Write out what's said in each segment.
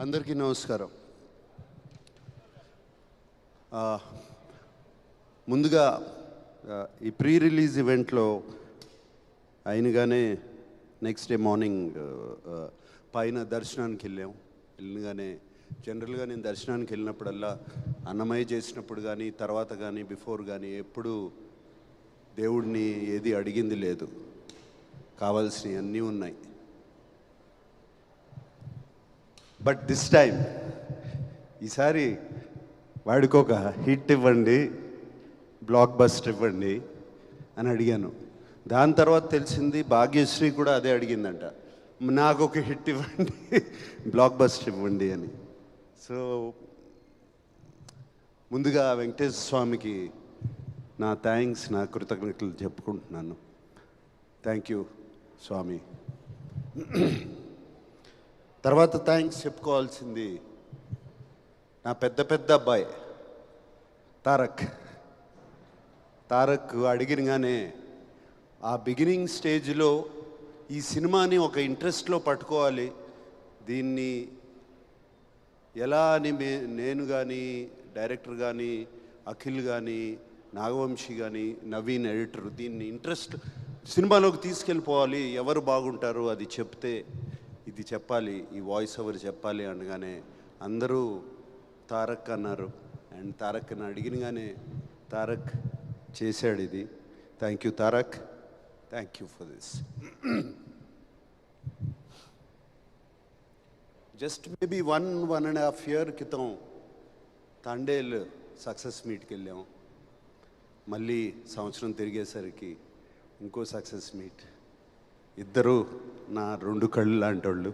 అందరికీ నమస్కారం. ముందుగా ఈ ప్రీ రిలీజ్ ఈవెంట్లో అయినగానే నెక్స్ట్ డే మార్నింగ్ పైన దర్శనానికి వెళ్ళగానే జనరల్గా నేను దర్శనానికి వెళ్ళినప్పుడల్లా అన్నమయ్య చేసినప్పుడు కానీ తర్వాత కానీ బిఫోర్ కానీ ఎప్పుడు దేవుడిని ఏది అడిగింది లేదు, కావాల్సినవి అన్నీ ఉన్నాయి. బట్ దిస్ టైం ఈసారి వాడికి ఒక హిట్ ఇవ్వండి, బ్లాక్ బస్టర్ ఇవ్వండి అని అడిగాను. దాని తర్వాత తెలిసింది భాగ్యశ్రీ కూడా అదే అడిగిందంట, నాకు ఒక హిట్ ఇవ్వండి, బ్లాక్ బస్టర్ ఇవ్వండి అని. సో ముందుగా వెంకటేశ్వర స్వామికి నా థ్యాంక్స్, నా కృతజ్ఞతలు చెప్పుకుంటున్నాను. థ్యాంక్ యూ స్వామి. తర్వాత థ్యాంక్స్ చెప్పుకోవాల్సింది నా పెద్ద అబ్బాయి తారక్ అడిగినగానే ఆ బిగినింగ్ స్టేజ్లో ఈ సినిమాని ఒక ఇంట్రెస్ట్లో పట్టుకోవాలి, దీన్ని ఎలా అని నేను కానీ డైరెక్టర్ కానీ అఖిల్ కానీ నాగవంశీ కానీ నవీన్ ఎడిటర్ దీన్ని ఇంట్రెస్ట్ సినిమాలోకి తీసుకెళ్ళిపోవాలి, ఎవరు బాగుంటారు అది చెప్తే ఇది చెప్పాలి, ఈ వాయిస్ ఓవర్ చెప్పాలి అనగానే అందరూ తారక్ అన్నారు. అండ్ తారక్ని అడిగినగానే తారక్ చేశాడు ఇది. Thank you Tarak, thank you for this. Just maybe 1.5 year క్రితం తండేల్ సక్సెస్ మీట్కి వెళ్ళాం. మళ్ళీ సంవత్సరం తిరిగేసరికి ఇంకో సక్సెస్ మీట్. ఇద్దరు నా 2 కళ్ళు లాంటి వాళ్ళు.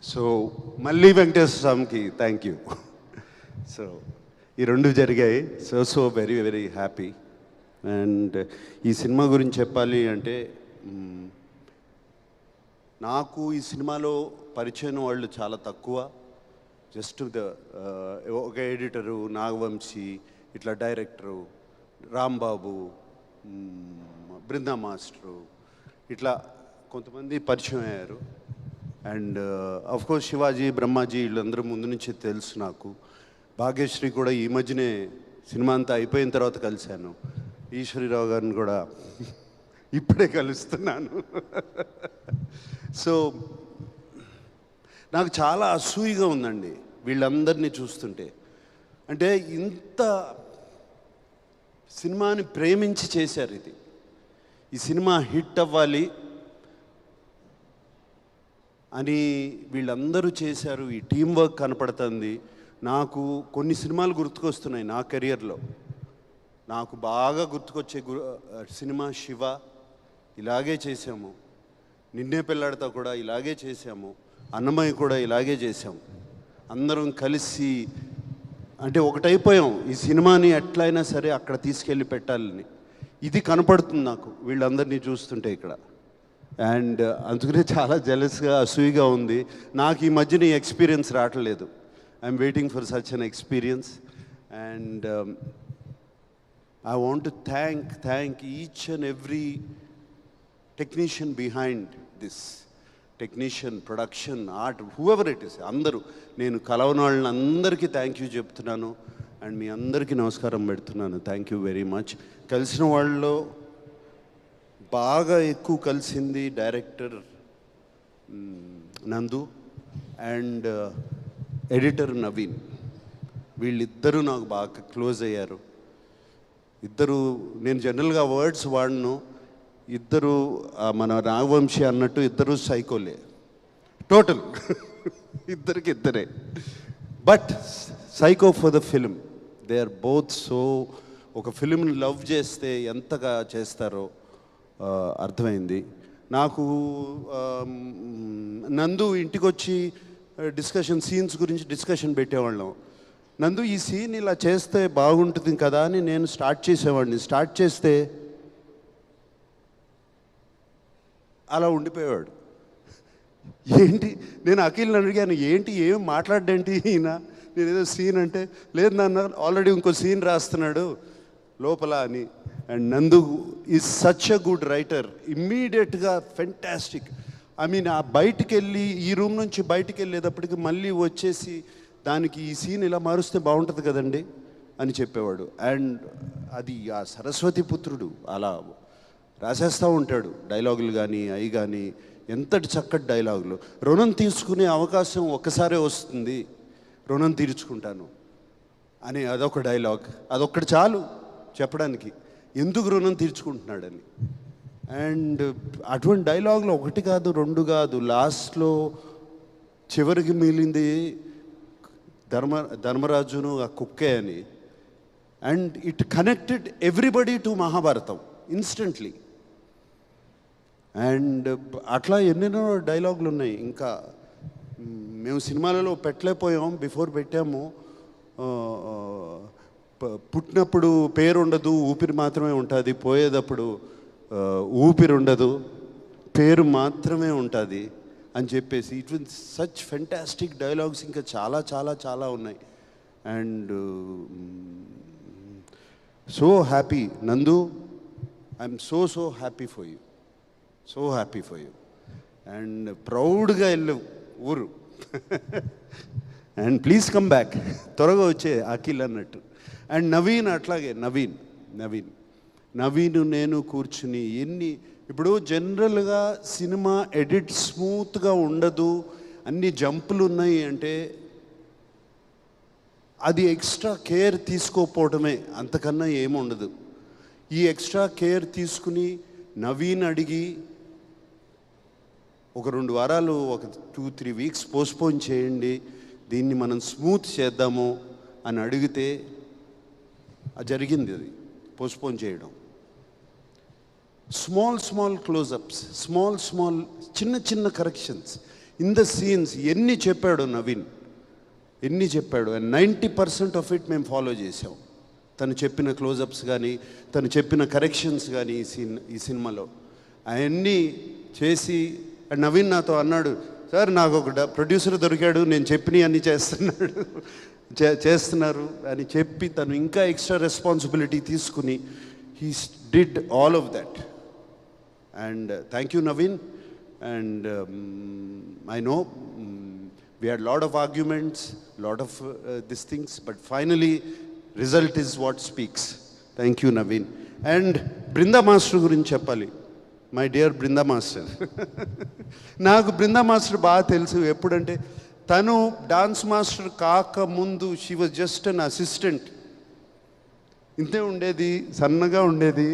సో మళ్ళీ వెంకటేశ్వర స్వామికి థ్యాంక్ యూ. సో ఈ 2 జరిగాయి. So very very happy. And ఈ సినిమా గురించి చెప్పాలి అంటే నాకు ఈ సినిమాలో పరిచయం వాళ్ళు చాలా తక్కువ. జస్ట్ ఒక ఎడిటరు నాగవంశీ, ఇట్లా డైరెక్టరు రాంబాబు, బృందా మాస్టరు, ఇట్లా కొంతమంది పరిచయం అయ్యారు. అండ్ అఫ్కోర్స్ శివాజీ, బ్రహ్మాజీ వీళ్ళందరూ ముందు నుంచి తెలుసు నాకు. భాగ్యశ్రీ కూడా ఈ మధ్యనే సినిమా అంతా అయిపోయిన తర్వాత కలిశాను. ఈశ్వరీరావు గారిని కూడా ఇప్పుడే కలుస్తున్నాను. సో నాకు చాలా అసూయగా ఉందండి వీళ్ళందరినీ చూస్తుంటే. అంటే ఇంత సినిమాని ప్రేమించి చేశారు ఇది. ఈ సినిమా హిట్ అవ్వాలి అని వీళ్ళందరూ చేశారు. ఈ టీం వర్క్ కనపడుతుంది. నాకు కొన్ని సినిమాలు గుర్తుకొస్తున్నాయి నా కెరియర్లో. నాకు బాగా గుర్తుకొచ్చే సినిమా శివ, ఇలాగే చేశాము. నిన్నే పెళ్ళాడతా కూడా ఇలాగే చేశాము. అన్నమయ్య కూడా ఇలాగే చేశాము. అందరం కలిసి అంటే ఒకటైపోయాం. ఈ సినిమాని ఎట్లయినా సరే అక్కడ తీసుకెళ్ళి పెట్టాలని. ఇది కనపడుతుంది నాకు వీళ్ళందరినీ చూస్తుంటే ఇక్కడ. అండ్ అందుకనే చాలా జెలస్గా అసూయిగా ఉంది. నాకు ఈ మధ్యన ఈ ఎక్స్పీరియన్స్ రావట్లేదు. I'm waiting for such an experience. And I want to thank each and every technician behind this. Technician, production, art, whoever it is, అందరూ. నేను కలవని వాళ్ళని అందరికీ థ్యాంక్ యూ చెప్తున్నాను. అండ్ మీ అందరికీ నమస్కారం పెడుతున్నాను. Thank you very much. కలిసిన వాళ్ళలో బాగా ఎక్కువ కలిసింది డైరెక్టర్ నందు అండ్ ఎడిటర్ నవీన్. వీళ్ళిద్దరూ నాకు బాగా క్లోజ్ అయ్యారు. ఇద్దరు, నేను జనరల్గా వర్డ్స్ వాడను. ఇద్దరు మన నాగవంశీ అన్నట్టు ఇద్దరు సైకోలే టోటల్. ఇద్దరే. But psycho for the film. They are both so. ఒక ఫిల్మ్ని లవ్ చేస్తే ఎంతగా చేస్తారో అర్థమైంది నాకు. నందు ఇంటికి వచ్చి సీన్స్ గురించి డిస్కషన్ పెట్టేవాళ్ళం. నందు ఈ సీన్ ఇలా చేస్తే బాగుంటుంది కదా అని నేను స్టార్ట్ చేసేవాడిని. స్టార్ట్ చేస్తే అలా ఉండిపోయేవాడు. ఏంటి, నేను అఖిల్ని అడిగాను, ఏంటి ఏం మాట్లాడేంటి ఈయన, నేను ఏదో సీన్ అంటే, లేదు నాన్న ఆల్రెడీ ఇంకో సీన్ రాస్తున్నాడు లోపల అని. అండ్ నందు is such a good writer. ఇమ్మీడియట్గా ఫెంటాస్టిక్. ఐ మీన్ ఆ బయటికి వెళ్ళి ఈ రూమ్ నుంచి బయటికి వెళ్ళేటప్పటికి మళ్ళీ వచ్చేసి దానికి ఈ సీన్ ఇలా మారుస్తే బాగుంటుంది కదండి అని చెప్పేవాడు. అండ్ అది ఆ సరస్వతి పుత్రుడు అలా రాసేస్తూ ఉంటాడు డైలాగులు కానీ అవి కానీ, ఎంతటి చక్కటి డైలాగులు. రుణం తీసుకునే అవకాశం ఒక్కసారే వస్తుంది, రుణం తీర్చుకుంటాను అని అదొక డైలాగ్. అదొక్కటి చాలు చెప్పడానికి ఎందుకు రుణం తీర్చుకుంటున్నాడని. అండ్ అటువంటి డైలాగులు ఒకటి కాదు రెండు కాదు, లాస్ట్లో చివరికి మిగిలింది ధర్మరాజును ఆ కుక్కే అని. And it connected everybody to Mahabharatam instantly. And అట్లా ఎన్నెన్నో డైలాగులు ఉన్నాయి. ఇంకా మేము సినిమాలలో పెట్టలేకపోయాం, బిఫోర్ పెట్టాము. పుట్టినప్పుడు పేరు ఉండదు, ఊపిరి మాత్రమే ఉంటుంది, పోయేటప్పుడు ఊపిరి ఉండదు, పేరు మాత్రమే ఉంటుంది అని చెప్పేసి it will such fantastic dialogues ఇంకా చాలా చాలా చాలా ఉన్నాయి. అండ్ సో హ్యాపీ నందు, I'm so happy for you, so happy for you. And ప్రౌడ్గా వెళ్ళు ఊరు. అండ్ ప్లీజ్ కమ్ బ్యాక్, త్వరగా వచ్చే అఖిల్ అన్నట్టు. అండ్ నవీన్ అట్లాగే, నవీన్ నేను కూర్చుని ఇప్పుడు జనరల్గా సినిమా ఎడిట్ స్మూత్గా ఉండదు, అన్ని జంపులు ఉన్నాయి అంటే అది ఎక్స్ట్రా కేర్ తీసుకోకపోవడమే, అంతకన్నా ఏముండదు. ఈ ఎక్స్ట్రా కేర్ తీసుకుని నవీన్ అడిగి ఒక 2 వారాలు, ఒక 2-3 వీక్స్ పోస్ట్పోన్ చేయండి, దీన్ని మనం స్మూత్ చేద్దాము అని అడిగితే జరిగింది. అది పోస్ట్పోన్ చేయడం. స్మాల్ క్లోజప్స్, స్మాల్ చిన్న కరెక్షన్స్ ఇన్ ద సీన్స్ ఎన్ని చెప్పాడు నవీన్, ఎన్ని చెప్పాడు. అండ్ 90% ఆఫ్ ఇట్ మేము ఫాలో చేసాం. తను చెప్పిన క్లోజప్స్ కానీ, తను చెప్పిన కరెక్షన్స్ కానీ ఈ సినిమాలో అవన్నీ చేసి. అండ్ నవీన్ నాతో అన్నాడు, సార్ నాకు ఒక ప్రొడ్యూసర్ దొరికాడు, నేను చెప్పినవి అన్నీ చేస్తున్నారు అని చెప్పి తను ఇంకా ఎక్స్ట్రా రెస్పాన్సిబిలిటీ తీసుకుని he did all of that. And thank you Naveen. And I know we had lot of arguments, lot of these things, but finally result is what speaks. Thank you Naveen. And Brinda Master గురించి చెప్పాలి. My dear Brinda master. నాకు Brinda master బాగా తెలుసు. ఎప్పుడంటే తను dance master కాకముందు she was just an assistant, ఇంతే ఉండేది, సన్నగా ఉండేది.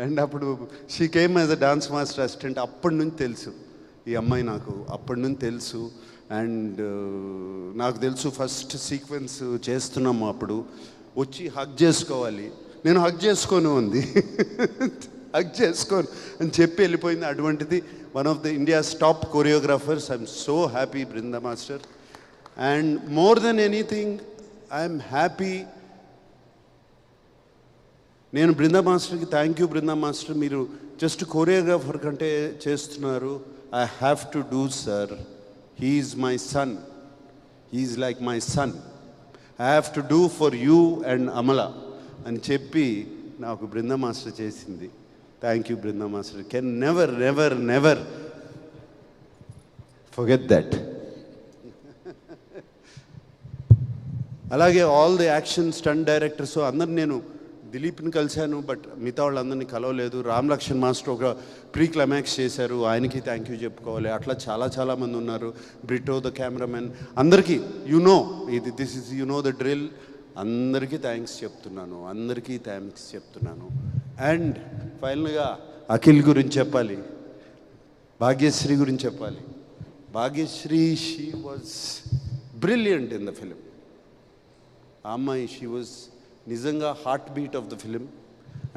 అండ్ అప్పుడు she came as a dance master assistant. అప్పటి నుంచి తెలుసు ఈ అమ్మాయి, నాకు అప్పటి నుంచి తెలుసు. అండ్ నాకు తెలుసు ఫస్ట్ సీక్వెన్స్ చేస్తున్నాము, అప్పుడు వచ్చి హగ్ చేసుకోవాలి, నేను హగ్ చేసుకోను ఉంది, హగ్ చేసుకోను అని చెప్పి వెళ్ళిపోయింది. అటువంటిది one of the India's top choreographers. I'm so happy Brinda master. And more than anything I'm happy. నేను బృందా మాస్టర్కి థ్యాంక్ యూ బృందా మాస్టర్, మీరు జస్ట్ కొరియోగ్రాఫర్ కంటే చేస్తున్నారు. I have to do sir, he is my son, he is like my son, I have to do for you and Amala అని చెప్పి నాకు Brinda master చేసింది. Thank you Brinda master. Can never forget that. అలాగే all the action stunt directors అందరిని, నేను దిలీప్ని కలిశాను but మిగతా వాళ్ళందరినీ కలవలేదు. రామ్ లక్ష్మణ్ మాస్టర్ ఒక ప్రీ క్లైమాక్స్ చేశారు, ఆయనకి థ్యాంక్ యూ చెప్పుకోవాలి. అట్లా చాలామంది ఉన్నారు. బ్రిటో ద కెమెరామెన్, అందరికీ దిస్ ఇస్ ద డ్రిల్. అందరికీ థ్యాంక్స్ చెప్తున్నాను. అండ్ ఫైనల్గా అఖిల్ గురించి చెప్పాలి, భాగ్యశ్రీ గురించి చెప్పాలి. Bhagyashree, she was brilliant in the film. ఆ అమ్మాయి, షీ వాజ్ నిజంగా heartbeat of the film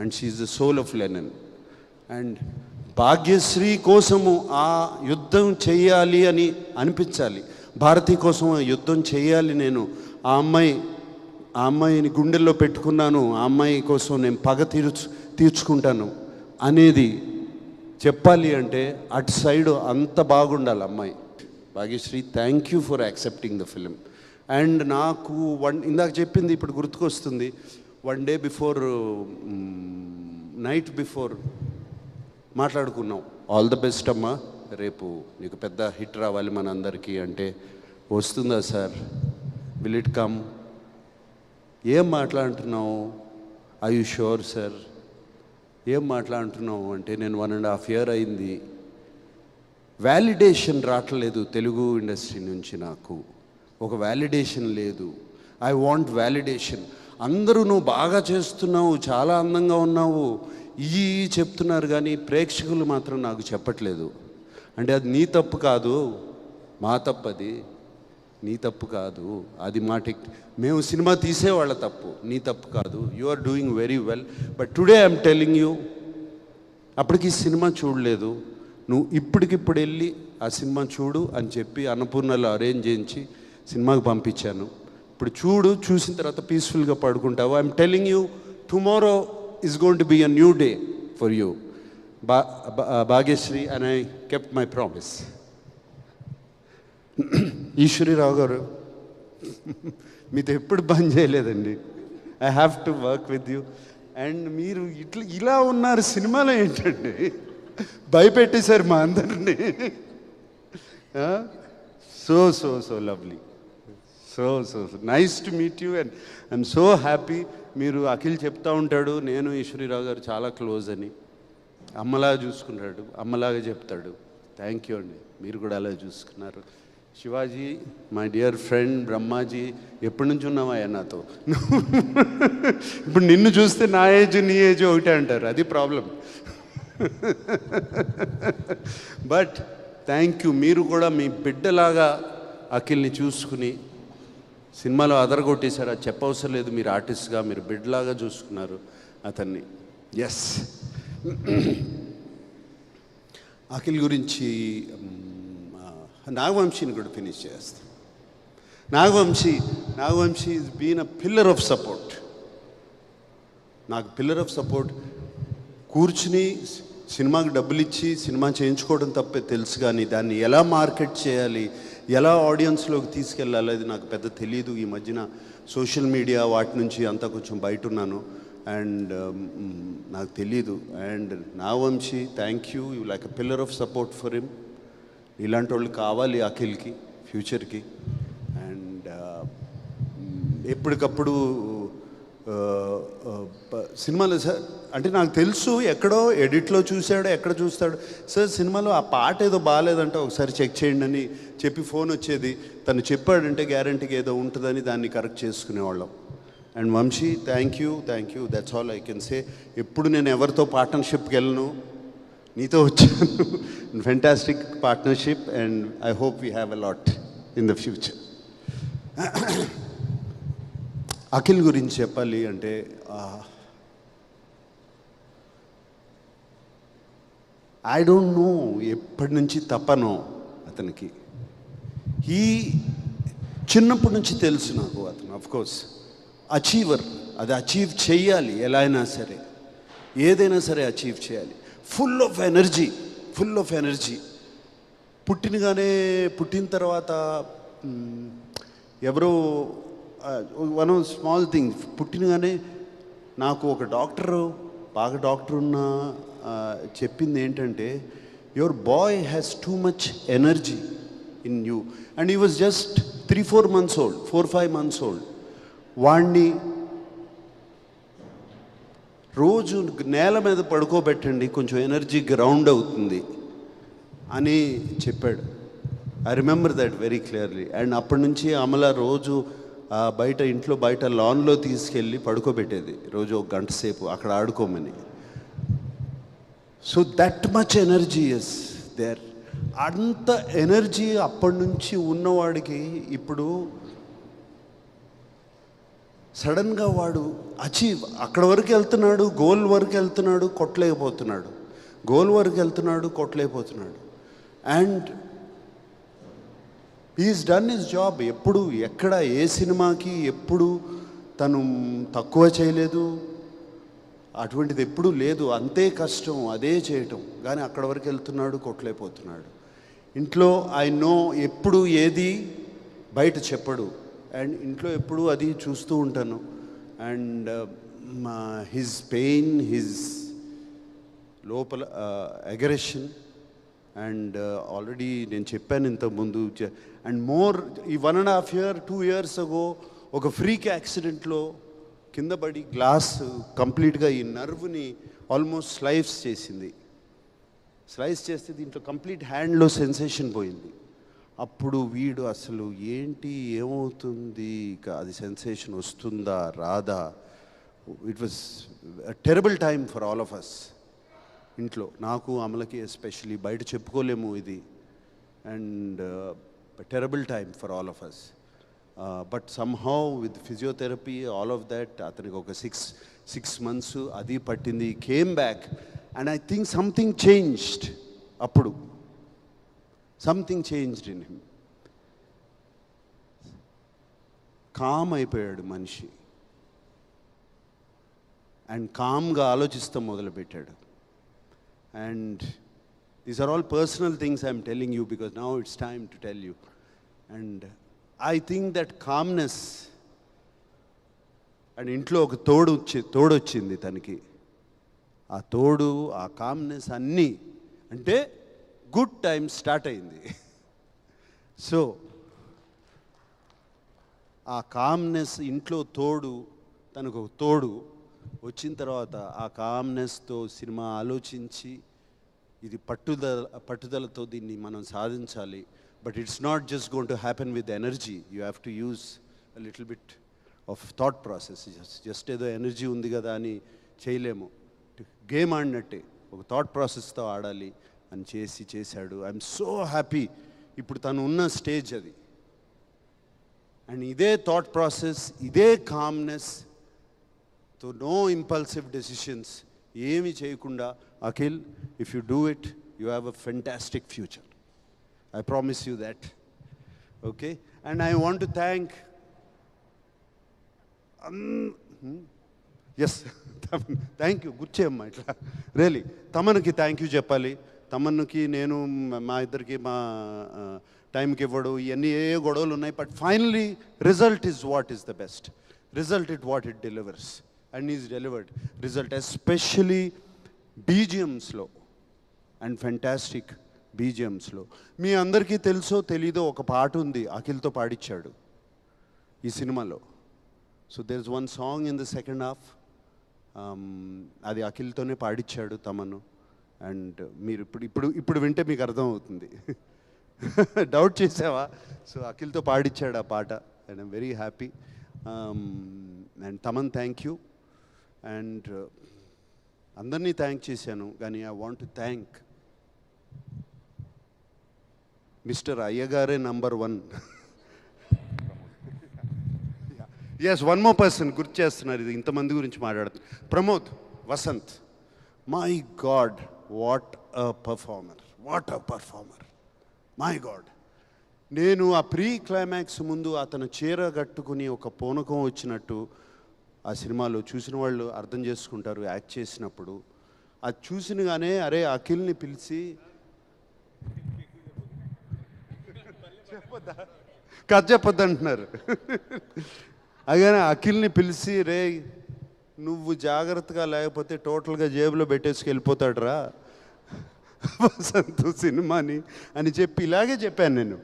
and she is the soul of Lenin. And Bhagyashri కోసము ఆ యుద్ధం చేయాలి అని అనిపించాలి, భారతి కోసం ఆ యుద్ధం చేయాలి. నేను ఆ అమ్మాయిని గుండెల్లో పెట్టుకున్నాను, ఆ అమ్మాయి కోసం నేను పగ తీర్చుకుంటాను అనేది చెప్పాలి అంటే అటు సైడ్ అంత బాగుండాలి అమ్మాయి. Bhagyashri, thank you for accepting the film. And నాకు ఇందాక చెప్పింది ఇప్పుడు గుర్తుకొస్తుంది. 1 day బిఫోర్, నైట్ బిఫోర్ మాట్లాడుకున్నాం, ఆల్ ద బెస్ట్ అమ్మా, రేపు నీకు పెద్ద హిట్ రావాలి మనందరికీ అంటే వస్తుందా సార్? Will it come? ఏం మాట్లాడుతున్నావు? I you sure sir? ఏం మాట్లాడుతున్నావు అంటే నేను 1.5 year అయింది, వ్యాలిడేషన్ రావట్లేదు తెలుగు ఇండస్ట్రీ నుంచి. నాకు ఒక వ్యాలిడేషన్ లేదు. I want validation. అందరూ నువ్వు బాగా చేస్తున్నావు, చాలా అందంగా ఉన్నావు ఈ చెప్తున్నారు, కానీ ప్రేక్షకులు మాత్రం నాకు చెప్పట్లేదు. అంటే అది నీ తప్పు కాదు, మా తప్పు. అది నీ తప్పు కాదు, అది మా మేము సినిమా తీసేవాళ్ళ తప్పు, నీ తప్పు కాదు. You are doing very well. But today I'm telling you, అప్పటికి సినిమా చూడలేదు, నువ్వు ఇప్పటికిప్పుడు వెళ్ళి ఆ సినిమా చూడు అని చెప్పి అన్నపూర్ణలో అరేంజ్ చేయించి సినిమాకి పంపించాను. ఇప్పుడు చూడు, చూసిన తర్వాత పీస్ఫుల్గా పడుకుంటావు. I'm telling you, tomorrow is going to be a new day for you. Bhagyashree, and I kept my promise. Eswari Rao garu, మీతో ఎప్పుడు బంద్ చేయలేదండి. I have to work with you. And మీరు ఇలా ఉన్నారు సినిమాలో ఏంటండి, భయపెట్టేశారు మా అందరినీ. So so so lovely, so so nice to meet you. And I'm so happy. మీరు అఖిల్ చెప్తా ఉంటాడు, నేను ఈశ్వరీరావు గారు చాలా క్లోజ్ అని. అమ్మలాగా చూసుకుంటాడు, అమ్మలాగా చెప్తాడు. థ్యాంక్ యూ అండి, మీరు కూడా అలా చూసుకున్నారు. Shivaji, my dear friend Brahmaji, ఎప్పటి నుంచి ఉన్నావయ్యా నాతో? ఇప్పుడు నిన్ను చూస్తే నా ఏజ్ నీ ఏజ్ ఒకటే అంటారు, అది ప్రాబ్లం. బట్ థ్యాంక్ యూ, మీరు కూడా మీ బిడ్డలాగా అఖిల్ని చూసుకుని సినిమాలో అదరగొట్టేశారు. అది చెప్పవసరం లేదు, మీరు ఆర్టిస్ట్గా మీరు బిడ్డలాగా చూసుకున్నారు అతన్ని. ఎస్, అఖిల్ గురించి నాగవంశీని కూడా ఫినిష్ చేస్తాం. Nagavamsi is been a pillar of support. నాకు పిల్లర్ ఆఫ్ సపోర్ట్. కూర్చుని సినిమాకి డబ్బులు ఇచ్చి సినిమా చేయించుకోవడం తప్పే తెలుసు, కానీ దాన్ని ఎలా మార్కెట్ చేయాలి, ఎలా ఆడియన్స్లోకి తీసుకెళ్ళాలి అది నాకు పెద్ద తెలియదు. ఈ మధ్యన సోషల్ మీడియా వాటి నుంచి అంతా కొంచెం బయట ఉన్నాను, అండ్ నాకు తెలీదు. And Nagavamsi, thank you, you like a pillar of support for him. ఇలాంటి వాళ్ళు కావాలి అఖిల్కి ఫ్యూచర్కి. అండ్ ఎప్పటికప్పుడు సినిమాలో సార్ అంటే నాకు తెలుసు, ఎక్కడో ఎడిట్లో చూశాడో ఎక్కడ చూస్తాడు, సార్ సినిమాలో ఆ పాట ఏదో బాగాలేదంటే ఒకసారి చెక్ చేయండి అని చెప్పి ఫోన్ వచ్చేది. తను చెప్పాడంటే గ్యారంటీగా ఏదో ఉంటుందని దాన్ని కరెక్ట్ చేసుకునేవాళ్ళం. And Vamsi, thank you, that's all I can say. ఎప్పుడు నేను ఎవరితో పార్ట్నర్షిప్కి వెళ్ళను, నీతో వచ్చాను. Fantastic partnership, and I hope we have a lot in the future. Akhil గురించి చెప్పాలి అంటే ఐ డోంట్ నో ఎప్పటి నుంచి తపనో అతనికి. ఈ చిన్నప్పటి నుంచి తెలుసు నాకు అతను అఫ్కోర్స్ అచీవర్. అది అచీవ్ చేయాలి, ఎలా అయినా సరే ఏదైనా సరే అచీవ్ చేయాలి. Full of energy. పుట్టిన తర్వాత ఎవరో వన్ స్మాల్ థింగ్, పుట్టినగానే నాకు ఒక డాక్టర్, బాగా డాక్టర్ ఉన్న చెప్పింది ఏంటంటే, your boy has too much energy in you. And he was just 3-4 months old, 4-5 months old. వాణ్ణి రోజు నేల మీద పడుకోబెట్టండి, కొంచెం ఎనర్జీ గ్రౌండ్ అవుతుంది అని చెప్పాడు. I remember that very clearly. And అప్పటి నుంచి అమల రోజు ఇంట్లో బయట లాన్లో తీసుకెళ్ళి పడుకోబెట్టేది, రోజు 1 గంట సేపు అక్కడ ఆడుకోమని. So that much energy is there. అంత ఎనర్జీ అప్పటి నుంచి ఉన్నవాడికి ఇప్పుడు సడన్గా వాడు అక్కడ వరకు వెళ్తున్నాడు, గోల్ వరకు వెళ్తున్నాడు, కొట్టలేకపోతున్నాడు. And he's done his job. ఎప్పుడు ఎక్కడ ఏ సినిమాకి ఎప్పుడు తను తక్కువ చేయలేదు, అటువంటిది ఎప్పుడూ లేదు. అంతే కష్టం అదే చేయటం, కానీ అక్కడ వరకు వెళ్తున్నాడు, కొట్టలేకపోతున్నాడు. ఇంట్లో ఐ నో ఎప్పుడు ఏది బయట చెప్పడు, అండ్ ఇంట్లో ఎప్పుడు అది చూస్తూ ఉంటాను. అండ్ హిజ్ పెయిన్, హిజ్ లోపల అగ్రెషన్, అండ్ ఆల్రెడీ నేను చెప్పాను ఇంతకుముందు. అండ్ మోర్ ఈ 1.5 year 2 years అగో ఒక ఫ్రీక్ యాక్సిడెంట్లో కింద పడి గ్లాస్ కంప్లీట్గా ఈ నర్వ్ని ఆల్మోస్ట్ స్లైస్ చేస్తే దీంట్లో కంప్లీట్ హ్యాండ్లో సెన్సేషన్ పోయింది. అప్పుడు వీడు అసలు ఏంటి ఏమవుతుంది, ఇక అది సెన్సేషన్ వస్తుందా రాదా, it was terrible time for all of us. ఇంట్లో నాకు అమలకి ఎస్పెషలీ, బయట చెప్పుకోలేము ఇది. And terrible time for all of us. But somehow with physiotherapy all of that అతనికి ఒక 6 months అది పట్టింది. Came back and I think something changed. అప్పుడు something changed in him. Calm అయిపోయాడు మనిషి అండ్ కామ్గా ఆలోచిస్తాం మొదలుపెట్టాడు. And these are all personal things I'm telling you because now it's time to tell you. And I think that calmness, and ఇంట్లో ఒక తోడొచ్చింది తనకి. ఆ తోడు, ఆ కామ్నెస్ అన్నీ అంటే గుడ్ టైం స్టార్ట్ అయింది. సో ఆ కామ్నెస్ ఇంట్లో తోడు, తనకు ఒక తోడు వచ్చిన తర్వాత ఆ కామ్నెస్తో సినిమా ఆలోచించి ఇది పట్టుదలతో దీన్ని మనం సాధించాలి. But it's not just going to happen with energy. You have to use a little bit of thought process. Just ఏదో ఎనర్జీ ఉంది కదా అని చేయలేము. గేమ్ ఆడినట్టే ఒక థాట్ ప్రాసెస్తో ఆడాలి అని చేశాడు. I'm so happy. ఇప్పుడు తను ఉన్న స్టేజ్ అది. అండ్ ఇదే థాట్ ప్రాసెస్, ఇదే కామ్నెస్, తో నో ఇంపల్సివ్ డెసిషన్స్, ఏమి చేయకుండా, Akhil, if you do it you have a fantastic future. I promise you that. Okay? And I want to thank yes thank you. Good cheyamma itla really tamanaki thank you cheppali. Tamanaki nenu ma iddarki ma time ki ivvadu iyanni ఏ గొడవలు ఉన్నాయి. But finally result is what is the best. Result is what it delivers and is delivered. Result especially BGMs లో and fantastic బీజిఎమ్స్లో. మీ అందరికీ తెలుసో తెలీదో ఒక పాట ఉంది, అఖిల్తో పాడిచ్చాడు ఈ సినిమాలో. So there is one song in the second half, అది అఖిల్తోనే పాడిచ్చాడు తమను. అండ్ మీరు ఇప్పుడు వింటే మీకు అర్థమవుతుంది. డౌట్ చేసావా? సో అఖిల్తో పాడిచ్చాడు ఆ పాట and I'm very happy. And Thaman thank you. And అందరినీ థ్యాంక్ చేశాను, కానీ I want to thank mister అయ్యగారే number 1. Yes, one more person గుర్తు చేస్తున్నారు. ఇది ఇంతమంది గురించి మాట్లాడుతుంది. Pramod Vasanth, my God, what a performer, my God. నేను ఆ ప్రీ క్లైమాక్స్ ముందు అతను చీర కట్టుకుని ఒక పూనకం వచ్చినట్టు ఆ సినిమాలో చూసిన వాళ్ళు అర్థం చేసుకుంటారు. యాక్ట్ చేసినప్పుడు అది చూసినగానే అరే అఖిల్ని పిలిచి కథ చెప్పొద్దు అంటున్నారు. అలాగే అఖిల్ని పిలిచి, రే నువ్వు జాగ్రత్తగా లేకపోతే టోటల్గా జేబులో పెట్టేసుకు వెళ్ళిపోతాడు రా వసంత్ సినిమాని అని చెప్పి ఇలాగే చెప్పాను నేను.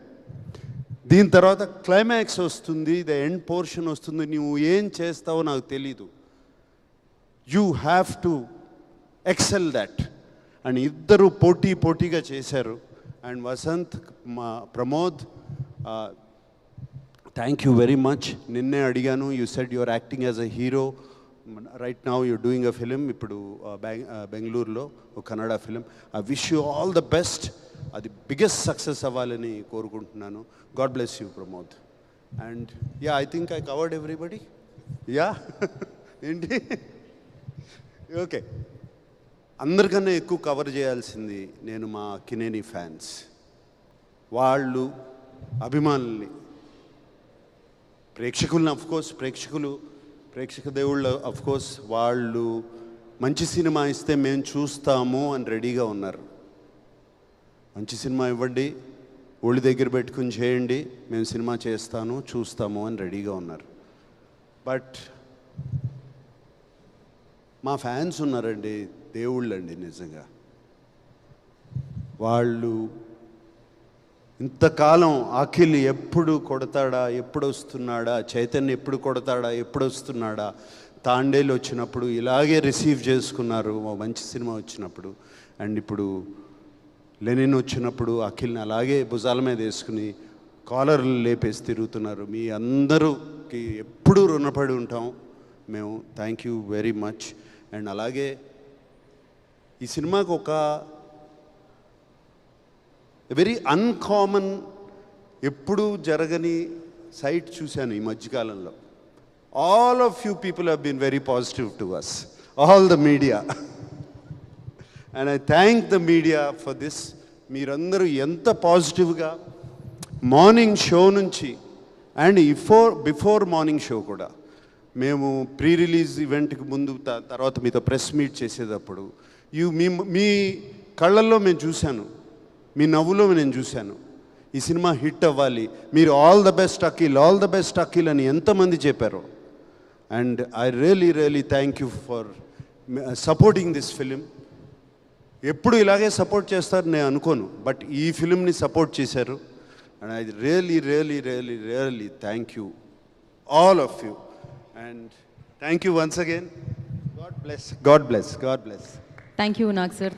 దీని తర్వాత క్లైమాక్స్ వస్తుంది, ద ఎండ్ పోర్షన్ వస్తుంది. నువ్వు ఏం చేస్తావో నాకు తెలీదు, you have to excel that. And ఇద్దరు పోటీగా చేశారు. అండ్ వసంత్, మా Pramod, thank you very much. నిన్నే అడిగాను, you said your acting as a hero. Right now you're doing a film. ఇప్పుడు బెంగళూరులో ఒక Kannada film. I wish you all the best. అది బిగ్గెస్ట్ సక్సెస్ అవ్వాలని కోరుకుంటున్నాను. God bless you Pramod. And yeah, I think I covered everybody. Yeah ఏంటి, okay. అందరికన్నా ఎక్కువ cover చేయాల్సింది నేను మా అక్కినేని ఫ్యాన్స్, వాళ్ళు అభిమానుల్ని, ప్రేక్షకులను. అఫ్కోర్స్ ప్రేక్షక దేవుళ్ళు అఫ్కోర్స్ వాళ్ళు మంచి సినిమా ఇస్తే మేము చూస్తాము అని రెడీగా ఉన్నారు. మంచి సినిమా ఇవ్వండి, ఒళ్ళు దగ్గర పెట్టుకుని చేయండి, మేము సినిమా చూస్తాము అని రెడీగా ఉన్నారు. బట్ మా ఫ్యాన్స్ ఉన్నారండి, దేవుళ్ళండి నిజంగా. వాళ్ళు ఇంతకాలం అఖిల్ ఎప్పుడు కొడతాడా, ఎప్పుడు వస్తున్నాడా, చైతన్య ఎప్పుడు కొడతాడా, ఎప్పుడు వస్తున్నాడా, తాండేలు వచ్చినప్పుడు ఇలాగే రిసీవ్ చేసుకున్నారు ఓ మంచి సినిమా వచ్చినప్పుడు. అండ్ ఇప్పుడు లెనిన్ వచ్చినప్పుడు అఖిల్ని అలాగే భుజాల మీద వేసుకుని కాలర్లు లేపేసి తిరుగుతున్నారు. మీ అందరూకి ఎప్పుడూ రుణపడి ఉంటాం మేము. Thank you very much. And అలాగే ఈ సినిమాకు ఒక వెరీ అన్కామన్, ఎప్పుడూ జరగని సైట్ చూశాను ఈ మధ్యకాలంలో. All of you people have been very positive to us, all the media. And I thank the media for this. మీరందరూ ఎంత పాజిటివ్గా మార్నింగ్ షో నుంచి అండ్ బిఫోర్ మార్నింగ్ షో కూడా, మేము ప్రీ రిలీజ్ ఈవెంట్కి ముందు తర్వాత మీతో ప్రెస్ మీట్ చేసేటప్పుడు మీ కళ్ళల్లో మేము చూశాను, మీ నవ్వులో నేను చూశాను ఈ సినిమా హిట్ అవ్వాలి, మీరు all the best Akhil, all the best Akhil అని ఎంతమంది చెప్పారో. And I really thank you for supporting this film. ఎప్పుడు ఇలాగే సపోర్ట్ చేస్తారు నేను అనుకోను, బట్ ఈ ఫిలింని సపోర్ట్ చేశారు. And I really thank you all of you. And thank you once again. God bless. Thank you Nag sir.